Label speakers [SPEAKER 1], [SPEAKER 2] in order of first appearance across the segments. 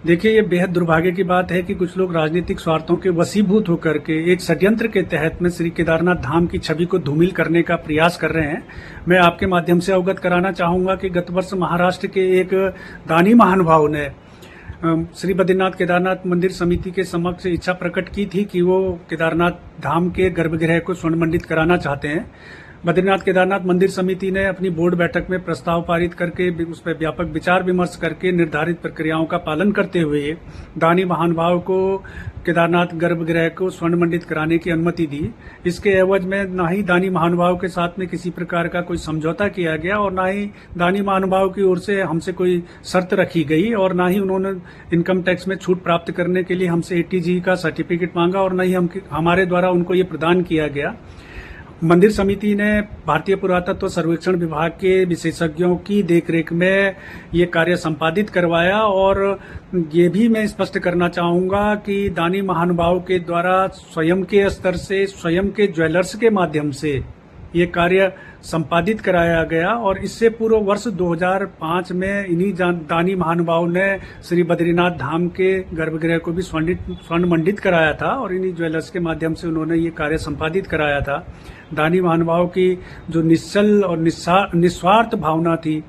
[SPEAKER 1] देखिए, ये बेहद दुर्भाग्य की बात है कि कुछ लोग राजनीतिक स्वार्थों के वशीभूत होकर के एक षड्यंत्र के तहत में श्री केदारनाथ धाम की छवि को धूमिल करने का प्रयास कर रहे हैं। मैं आपके माध्यम से अवगत कराना चाहूंगा कि गत वर्ष महाराष्ट्र के एक दानी महानुभाव ने श्री बद्रीनाथ केदारनाथ मंदिर समिति के समक्ष इच्छा प्रकट की थी कि वो केदारनाथ धाम के गर्भगृह को स्वर्ण मंडित कराना चाहते हैं। बद्रीनाथ केदारनाथ मंदिर समिति ने अपनी बोर्ड बैठक में प्रस्ताव पारित करके उस पर व्यापक विचार विमर्श करके निर्धारित प्रक्रियाओं का पालन करते हुए दानी महानुभाव को केदारनाथ गर्भगृह को स्वर्ण मंडित कराने की अनुमति दी। इसके एवज में न ही दानी महानुभाव के साथ में किसी प्रकार का कोई समझौता किया गया और न ही दानी महानुभाव की ओर से हमसे कोई शर्त रखी गई और न ही उन्होंने इनकम टैक्स में छूट प्राप्त करने के लिए हमसे ATG का सर्टिफिकेट मांगा और न ही हमारे द्वारा उनको ये प्रदान किया गया। मंदिर समिति ने भारतीय पुरातत्व सर्वेक्षण विभाग के विशेषज्ञों की देखरेख में ये कार्य संपादित करवाया और ये भी मैं स्पष्ट करना चाहूंगा कि दानी महानुभाव के द्वारा स्वयं के स्तर से स्वयं के ज्वेलर्स के माध्यम से ये कार्य संपादित कराया गया और इससे पूर्व वर्ष 2005 में इन्हीं दानी महानुभाव ने श्री बद्रीनाथ धाम के गर्भगृह को भी स्वर्ण मंडित कराया था और इन्हीं ज्वेलर्स के माध्यम से उन्होंने ये कार्य संपादित कराया था। दानी महानुभाव की जो निश्चल और निस्वार्थ भावना थी,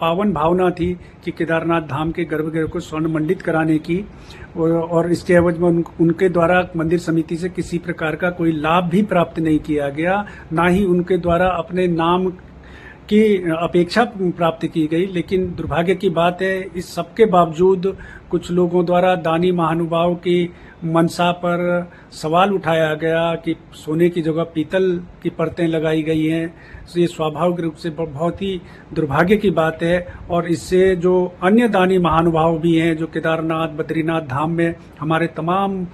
[SPEAKER 1] पावन भावना थी कि केदारनाथ धाम के गर्भगृह को स्वर्ण मंडित कराने की और इसके एवज में उनके द्वारा मंदिर समिति से किसी प्रकार का कोई लाभ भी प्राप्त नहीं किया गया, ना ही उनके द्वारा अपने नाम की अपेक्षा प्राप्त की गई। लेकिन दुर्भाग्य की बात है, इस सबके बावजूद कुछ लोगों द्वारा दानी महानुभाव की मंशा पर सवाल उठाया गया कि सोने की जगह पीतल की परतें लगाई गई हैं। तो ये स्वाभाविक रूप से बहुत ही दुर्भाग्य की बात है और इससे जो अन्य दानी महानुभाव भी हैं जो केदारनाथ बद्रीनाथ धाम में हमारे तमाम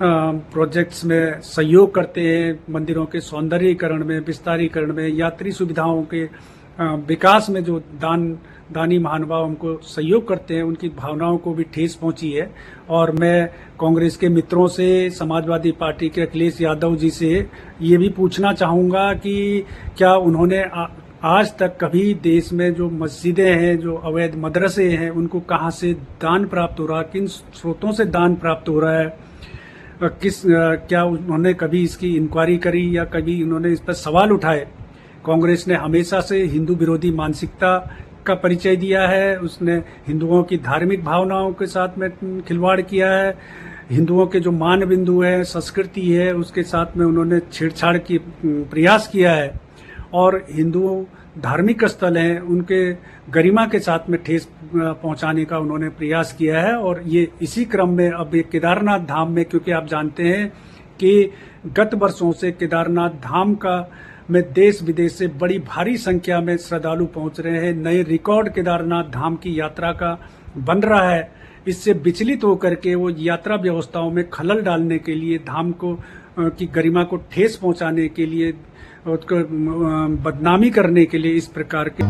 [SPEAKER 1] प्रोजेक्ट्स में सहयोग करते हैं, मंदिरों के सौंदर्यीकरण में, विस्तारीकरण में, यात्री सुविधाओं के विकास में जो दानी महानुभाव हमको सहयोग करते हैं, उनकी भावनाओं को भी ठेस पहुंची है। और मैं कांग्रेस के मित्रों से, समाजवादी पार्टी के अखिलेश यादव जी से ये भी पूछना चाहूंगा कि क्या उन्होंने आज तक कभी देश में जो मस्जिदें हैं, जो अवैध मदरसे हैं, उनको कहां से दान प्राप्त हो रहा है, किन स्रोतों से दान प्राप्त हो रहा है, क्या उन्होंने कभी इसकी इंक्वायरी करी या कभी उन्होंने इस पर सवाल उठाए। कांग्रेस ने हमेशा से हिंदू विरोधी मानसिकता का परिचय दिया है, उसने हिंदुओं की धार्मिक भावनाओं के साथ में खिलवाड़ किया है, हिंदुओं के जो मान बिंदु है, संस्कृति है, उसके साथ में उन्होंने छेड़छाड़ की प्रयास किया है और हिंदू धार्मिक स्थल हैं उनके गरिमा के साथ में ठेस पहुंचाने का उन्होंने प्रयास किया है। और ये इसी क्रम में अब ये केदारनाथ धाम में, क्योंकि आप जानते हैं कि गत वर्षों से केदारनाथ धाम का में देश विदेश से बड़ी भारी संख्या में श्रद्धालु पहुंच रहे हैं, नए रिकॉर्ड केदारनाथ धाम की यात्रा का बन रहा है। इससे विचलित होकर के वो यात्रा व्यवस्थाओं में खलल डालने के लिए, धाम को की गरिमा को ठेस पहुंचाने के लिए, उसको बदनामी करने के लिए इस प्रकार के